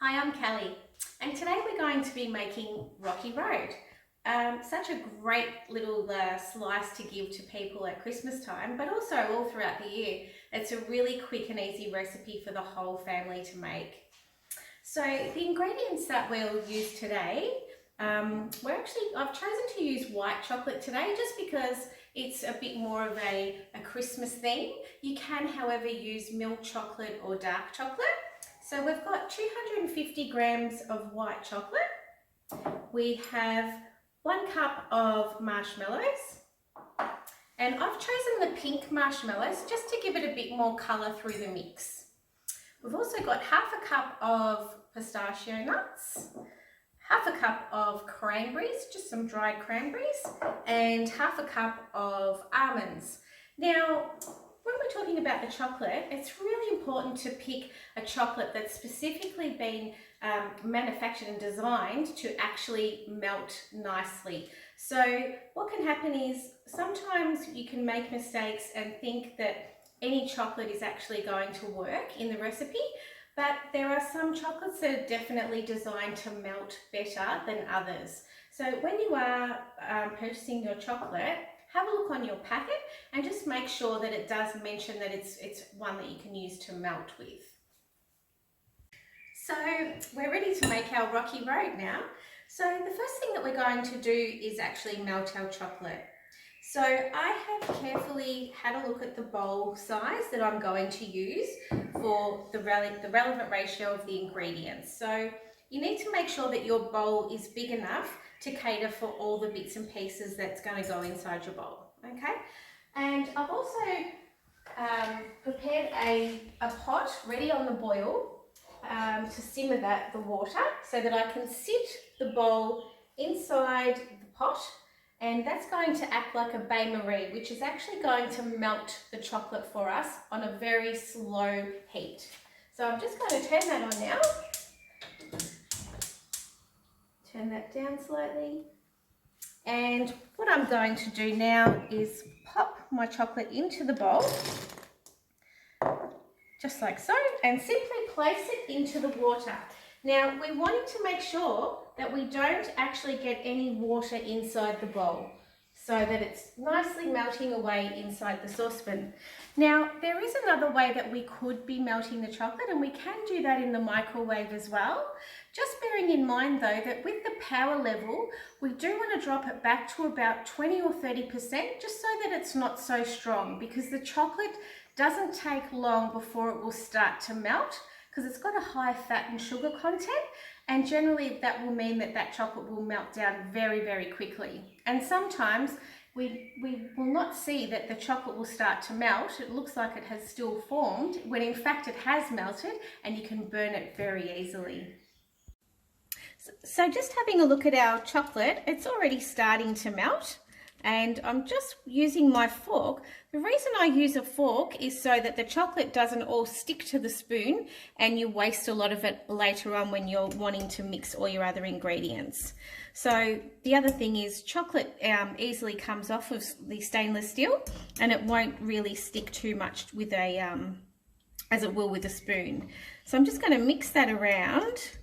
Hi, I'm Kelly, and today we're going to be making Rocky Road. Such a great little slice to give to people at Christmas time, but also all throughout the year. It's a really quick and easy recipe for the whole family to make. So the ingredients that we'll use today, I've chosen to use white chocolate today just because it's a bit more of a Christmas theme. You can, however, use milk chocolate or dark chocolate. So we've got 250 grams of white chocolate. We have 1 cup of marshmallows, and I've chosen the pink marshmallows just to give it a bit more colour through the mix. We've also got half a cup of pistachio nuts, half a cup of cranberries, just some dried cranberries, and half a cup of almonds. Now, when we're talking about the chocolate, it's really important to pick a chocolate that's specifically been manufactured and designed to actually melt nicely. So what can happen is sometimes you can make mistakes and think that any chocolate is actually going to work in the recipe, but there are some chocolates that are definitely designed to melt better than others. So when you are purchasing your chocolate, have a look on your packet and just make sure that it does mention that it's one that you can use to melt with. So we're ready to make our Rocky Road now. So the first thing that we're going to do is actually melt our chocolate. So I have carefully had a look at the bowl size that I'm going to use for the relevant ratio of the ingredients. So you need to make sure that your bowl is big enough to cater for all the bits and pieces that's going to go inside your bowl, okay? And I've also prepared a pot ready on the boil to simmer the water so that I can sit the bowl inside the pot, and that's going to act like a bain-marie, which is actually going to melt the chocolate for us on a very slow heat. So I'm just going to turn that on now. Turn that down slightly. And what I'm going to do now is pop my chocolate into the bowl, just like so, and simply place it into the water. Now, we're wanting to make sure that we don't actually get any water inside the bowl, so that it's nicely melting away inside the saucepan. Now, there is another way that we could be melting the chocolate, and we can do that in the microwave as well. Just bearing in mind though that with the power level, we do want to drop it back to about 20 or 30%, just so that it's not so strong, because the chocolate doesn't take long before it will start to melt, because it's got a high fat and sugar content, and generally that will mean that that chocolate will melt down very, very quickly. And sometimes we will not see that the chocolate will start to melt. It looks like it has still formed, when in fact it has melted, and you can burn it very easily. So just having a look at our chocolate, it's already starting to melt, and I'm just using my fork. The reason I use a fork is so that the chocolate doesn't all stick to the spoon and you waste a lot of it later on when you're wanting to mix all your other ingredients. So the other thing is chocolate easily comes off of the stainless steel, and it won't really stick too much with as it will with a spoon. So I'm just going to mix that around,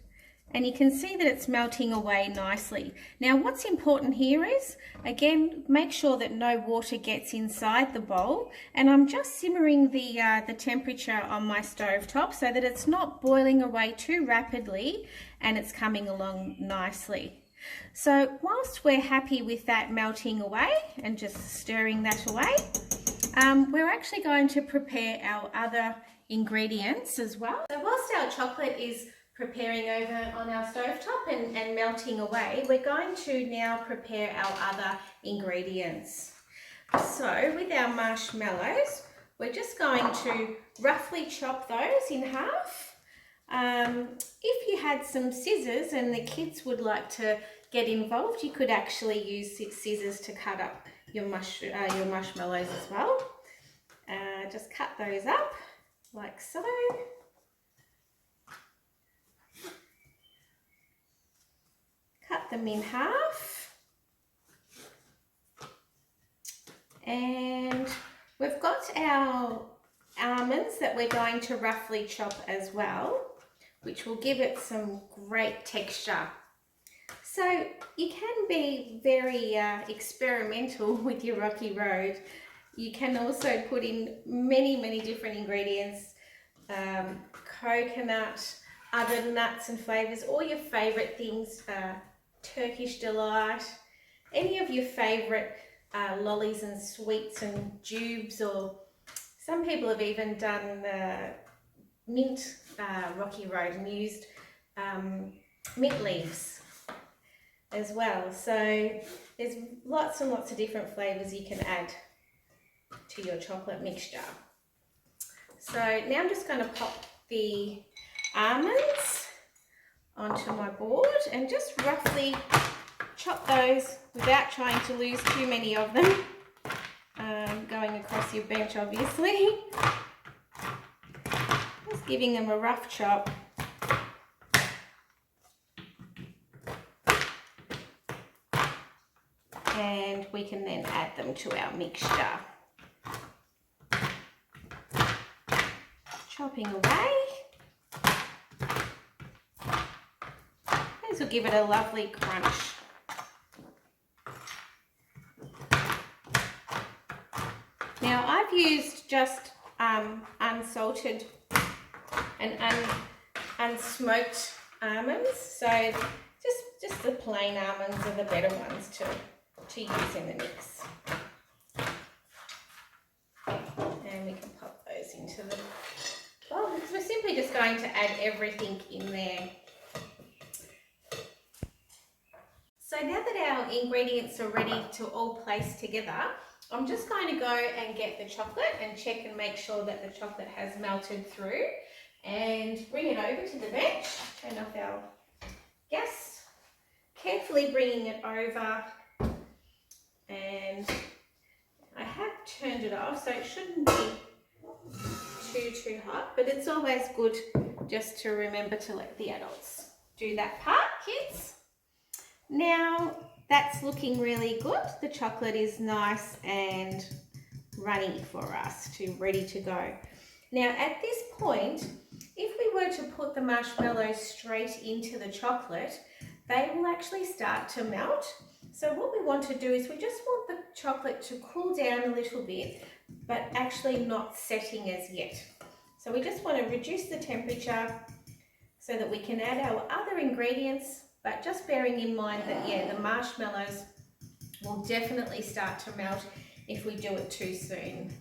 and you can see that it's melting away nicely. Now what's important here is, again, make sure that no water gets inside the bowl, and I'm just simmering the temperature on my stove top so that it's not boiling away too rapidly and it's coming along nicely. So whilst we're happy with that melting away and just stirring that away, we're actually going to prepare our other ingredients as well. So whilst our chocolate is preparing over on our stovetop and melting away, we're going to now prepare our other ingredients. So with our marshmallows, we're just going to roughly chop those in half. If you had some scissors and the kids would like to get involved, you could actually use scissors to cut up your marshmallows as well. Just cut those up like so. Cut them in half, and we've got our almonds that we're going to roughly chop as well. which will give it some great texture. So you can be very experimental with your Rocky Road. You can also put in many different ingredients, coconut, other nuts and flavours, all your favourite things, Turkish delight, any of your favourite lollies and sweets and jubes, or some people have even done mint Rocky Road and used mint leaves as well. So there's lots and lots of different flavours you can add to your chocolate mixture. So now I'm just going to pop the almonds onto my board and just roughly chop those without trying to lose too many of them, going across your bench obviously. Just giving them a rough chop. And we can then add them to our mixture. Chopping away. This will give it a lovely crunch. Now I've used just unsalted and unsmoked almonds, so just the plain almonds are the better ones to use in the mix. And we can pop those into the bowl because we're simply just going to add everything in there. So now that our ingredients are ready to all place together, I'm just going to go and get the chocolate and check and make sure that the chocolate has melted through, and bring it over to the bench. Turn off our gas, carefully bringing it over, and I have turned it off, so it shouldn't be too hot, but it's always good just to remember to let the adults do that part, kids. Now that's looking really good. The chocolate is nice and runny for us, ready to go. Now at this point, if we were to put the marshmallows straight into the chocolate, they will actually start to melt. So what we want to do is we just want the chocolate to cool down a little bit, but actually not setting as yet. So we just want to reduce the temperature so that we can add our other ingredients, but just bearing in mind that, yeah, the marshmallows will definitely start to melt if we do it too soon.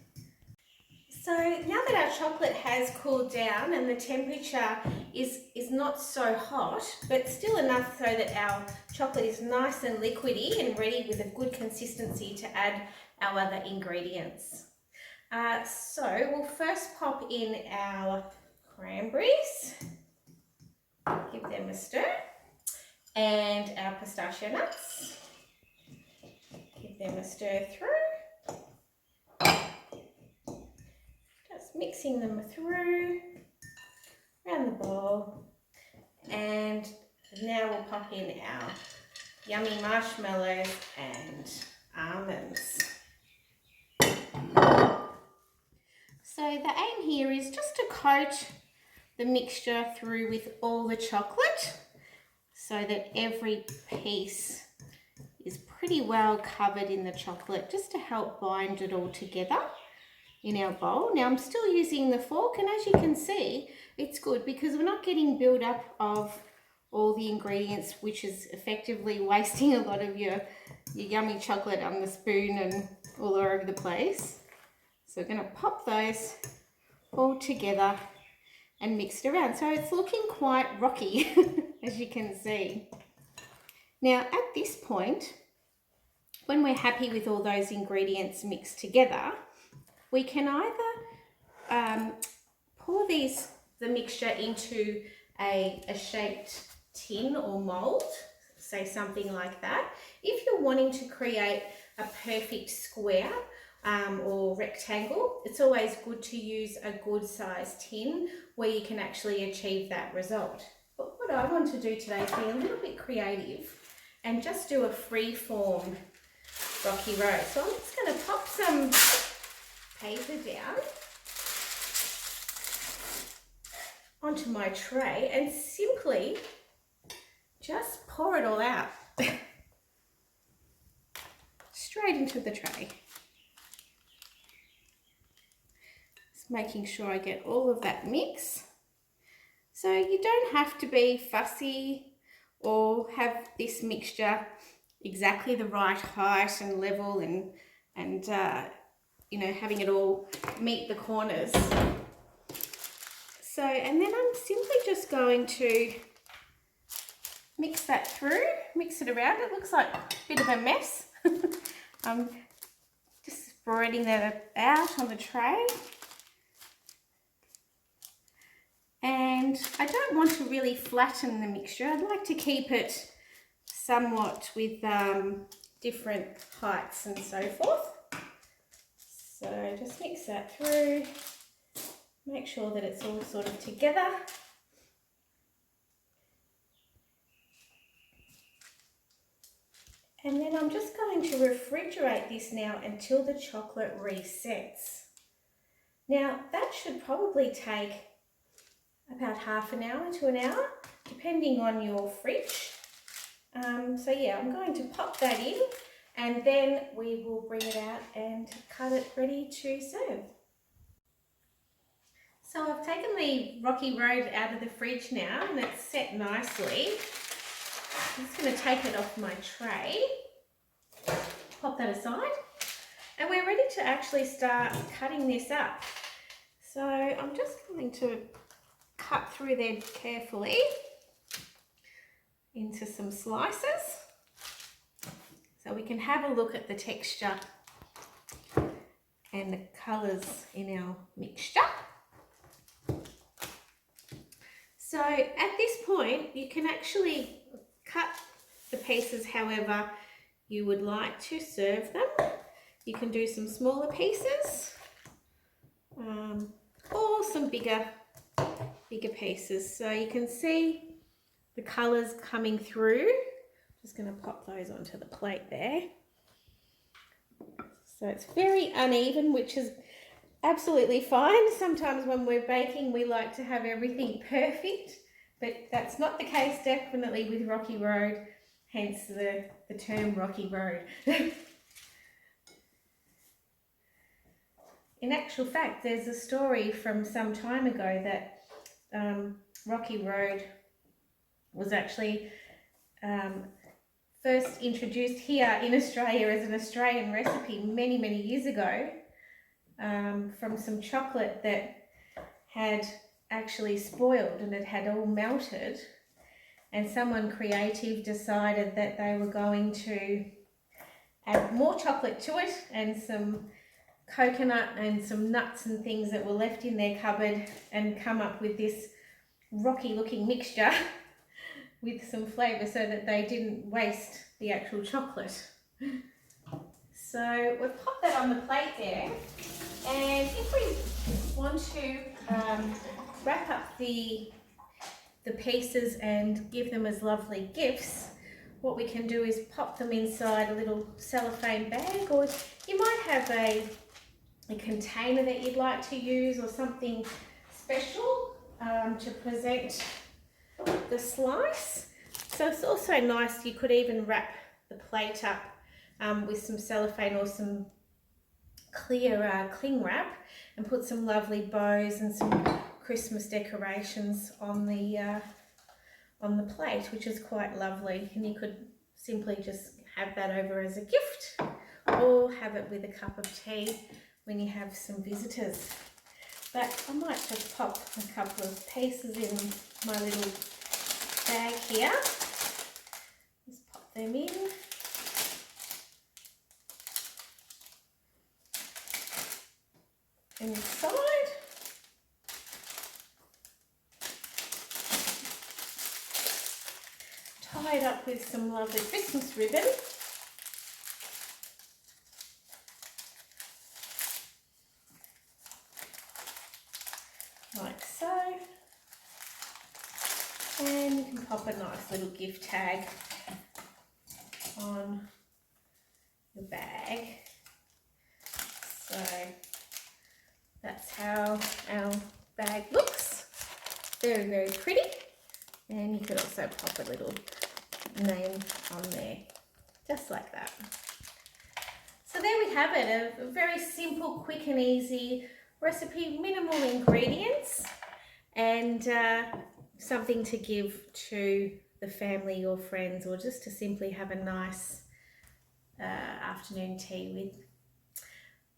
So now that our chocolate has cooled down and the temperature is not so hot, but still enough so that our chocolate is nice and liquidy and ready with a good consistency to add our other ingredients. So we'll first pop in our cranberries, give them a stir, and our pistachio nuts, give them a stir through. Mixing them through around the bowl, and now we'll pop in our yummy marshmallows and almonds. So the aim here is just to coat the mixture through with all the chocolate so that every piece is pretty well covered in the chocolate, just to help bind it all together in our bowl. Now I'm still using the fork, and as you can see, it's good because we're not getting build up of all the ingredients, which is effectively wasting a lot of your yummy chocolate on the spoon and all over the place. So we're going to pop those all together and mix it around. So it's looking quite rocky as you can see. Now at this point, when we're happy with all those ingredients mixed together, we can either pour the mixture into a shaped tin or mould, say something like that. If you're wanting to create a perfect square or rectangle, it's always good to use a good sized tin where you can actually achieve that result. But what I want to do today is be a little bit creative and just do a free form Rocky Road. So I'm just going to pop some paper down onto onto my tray and simply just pour it all out. Straight into the tray. Just making sure I get all of that mix. So you don't have to be fussy or have this mixture exactly the right height and level and you know, having it all meet the corners. So, and then I'm simply just going to mix that through, mix it around. It looks like a bit of a mess. I'm just spreading that out on the tray. And I don't want to really flatten the mixture. I'd like to keep it somewhat with different heights and so forth. So just mix that through, make sure that it's all sort of together. And then I'm just going to refrigerate this now until the chocolate resets. Now that should probably take about half an hour to an hour, depending on your fridge. So yeah, I'm going to pop that in and then we will bring it out and cut it ready to serve. So I've taken the Rocky Road out of the fridge now and it's set nicely. I'm just going to take it off my tray, pop that aside, and we're ready to actually start cutting this up. So I'm just going to cut through there carefully into some slices so we can have a look at the texture and the colours in our mixture. So at this point you can actually cut the pieces however you would like to serve them. You can do some smaller pieces or some bigger pieces. So you can see the colours coming through. Just going to pop those onto the plate there. So it's very uneven, which is absolutely fine. Sometimes when we're baking we like to have everything perfect, but that's not the case definitely with Rocky Road, hence the term Rocky Road. In actual fact, there's a story from some time ago that Rocky Road was actually first introduced here in Australia as an Australian recipe many years ago from some chocolate that had actually spoiled and it had all melted, and someone creative decided that they were going to add more chocolate to it and some coconut and some nuts and things that were left in their cupboard and come up with this rocky looking mixture with some flavour so that they didn't waste the actual chocolate. So we've popped that on the plate there, and if we want to wrap up the pieces and give them as lovely gifts, what we can do is pop them inside a little cellophane bag, or you might have a container that you'd like to use or something special to present the slice. So it's also nice, you could even wrap the plate up with some cellophane or some clear cling wrap and put some lovely bows and some Christmas decorations on the plate, which is quite lovely. And you could simply just have that over as a gift or have it with a cup of tea when you have some visitors. But I might just pop a couple of pieces in my little bag here. Just pop them in. Inside. Tie it up with some lovely Christmas ribbon. Like so. And you can pop a nice little gift tag on the bag. So that's how our bag looks. Very, very pretty. And you could also pop a little name on there, just like that. So there we have it, a very simple, quick and easy recipe, minimal ingredients, and something to give to the family or friends, or just to simply have a nice afternoon tea with.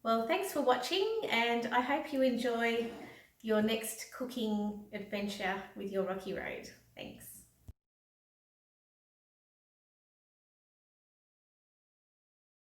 Well, thanks for watching, and I hope you enjoy your next cooking adventure with your Rocky Road. Thanks.